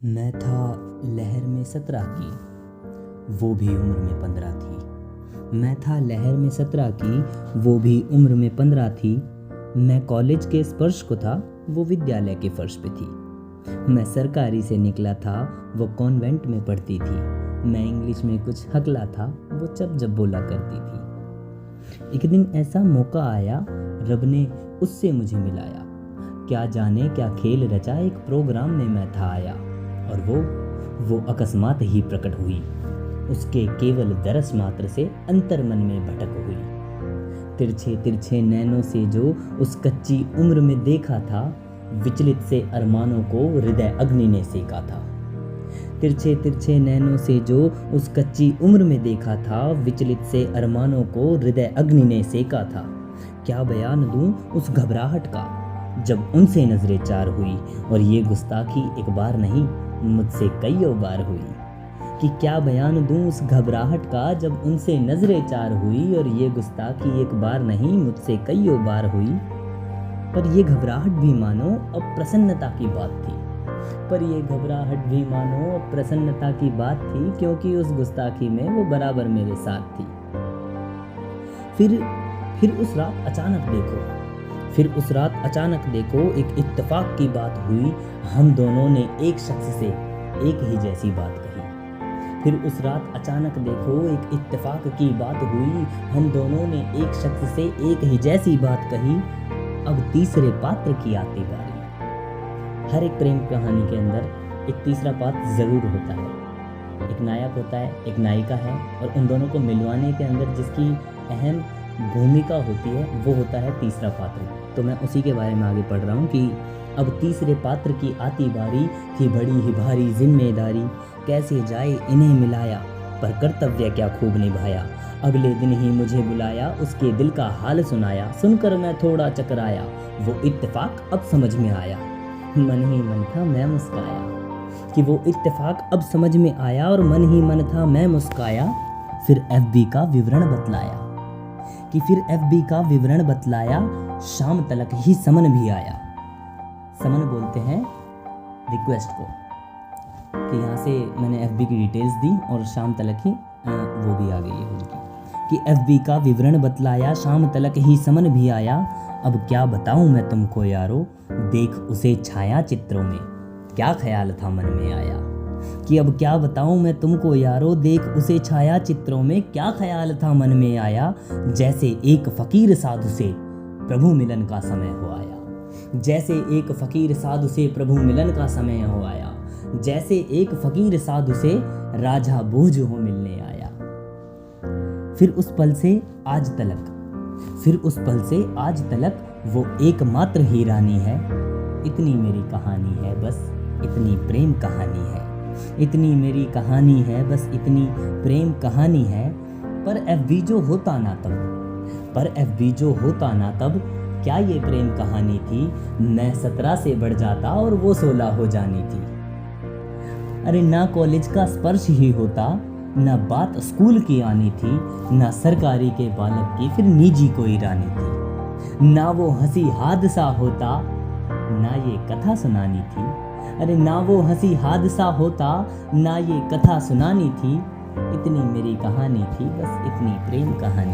मैं था लहर में 17 की, वो भी उम्र में 15 थी। मैं था लहर में 17 की, वो भी उम्र में 15 थी। मैं कॉलेज के स्पर्श को था, वो विद्यालय के फर्श पे थी। मैं सरकारी से निकला था, वो कॉन्वेंट में पढ़ती थी। मैं इंग्लिश में कुछ हकला था, वो जब जब बोला करती थी। एक दिन ऐसा मौका आया, रब ने उससे मुझे मिलाया। क्या जाने क्या खेल रचा, एक प्रोग्राम में मैं था आया। और वो अकस्मात ही प्रकट हुई, उसके केवल दरस मात्र से अंतर मन में भटक हुई। तिरछे तिरछे नैनों से जो उस कच्ची उम्र में देखा था, विचलित से अरमानों को हृदय अग्नि ने सेका था। तिरछे तिरछे नैनों से जो उस कच्ची उम्र में देखा था, विचलित से अरमानों को हृदय अग्नि ने सेका था। क्या बयान दूं उस घबराहट का, जब उनसे नजरें चार हुई। और ये गुस्ताखी एक बार नहीं, मुझसे कईयों बार हुई। कि क्या बयान दूं उस घबराहट का, जब उनसे नजरें चार हुई। और ये गुस्ताखी एक बार नहीं, मुझसे कईयों बार हुई। पर ये घबराहट भी मानो अब प्रसन्नता की बात थी। पर ये घबराहट भी मानो अब प्रसन्नता की बात थी, क्योंकि उस गुस्ताखी में वो बराबर मेरे साथ थी। फिर उस रात अचानक देखो एक इत्तेफाक की बात हुई। हम दोनों ने एक शख्स से एक ही जैसी बात कही। फिर उस रात अचानक देखो एक इत्तेफाक की बात हुई। हम दोनों ने एक शख्स से एक ही जैसी बात कही। अब तीसरे पात्र की आती बारी। हर एक प्रेम कहानी के अंदर एक तीसरा पात्र जरूर होता है। एक नायक होता है, एक नायिका है, और उन दोनों को मिलवाने के अंदर जिसकी अहम भूमिका होती है, वो होता है तीसरा पात्र। तो मैं उसी के बारे में आगे पढ़ रहा हूँ कि अब तीसरे पात्र की आती बारी, थी बड़ी ही भारी जिम्मेदारी। कैसे जाए इन्हें मिलाया, पर कर्तव्य क्या खूब निभाया। अगले दिन ही मुझे बुलाया, उसके दिल का हाल सुनाया। सुनकर मैं थोड़ा चकराया, वो इत्तेफाक अब समझ में आया। मन ही मन था मैं मुस्काया, कि वो इत्तेफाक अब समझ में आया। और मन ही मन था मैं मुस्काया। फिर FB का विवरण बतलाया, शाम तलक ही समन भी आया। समन बोलते हैं रिक्वेस्ट को, कि यहाँ से मैंने FB की डिटेल्स दी और शाम तलक ही वो भी आ गई है उनकी। कि FB का विवरण बतलाया, शाम तलक ही समन भी आया। अब क्या बताऊँ मैं तुमको यारो, देख उसे छाया चित्रों में क्या ख्याल था मन में आया। कि अब क्या बताऊं मैं तुमको यारो, देख उसे छाया चित्रों में क्या ख्याल था मन में आया। जैसे एक फकीर साधु से प्रभु मिलन का समय हो आया। जैसे एक फकीर साधु से प्रभु मिलन का समय हो आया। जैसे एक फकीर साधु से राजा बोझ हो मिलने आया। फिर उस पल से आज तलक वो एकमात्र ही रानी है। इतनी मेरी कहानी है, बस इतनी प्रेम कहानी है। इतनी मेरी कहानी है, बस इतनी प्रेम कहानी है। पर FB जो होता ना तब, क्या ये प्रेम कहानी थी। मैं 17 से बढ़ जाता और वो 16 हो जानी थी। अरे ना कॉलेज का स्पर्श ही होता, ना बात स्कूल की आनी थी। ना सरकारी के बालक की फिर निजी कोई रानी थी। ना वो हंसी हादसा होता, ना ये कथा सुनानी थी। अरे ना वो हंसी हादसा होता, ना ये कथा सुनानी थी। इतनी मेरी कहानी थी, बस इतनी प्रेम कहानी।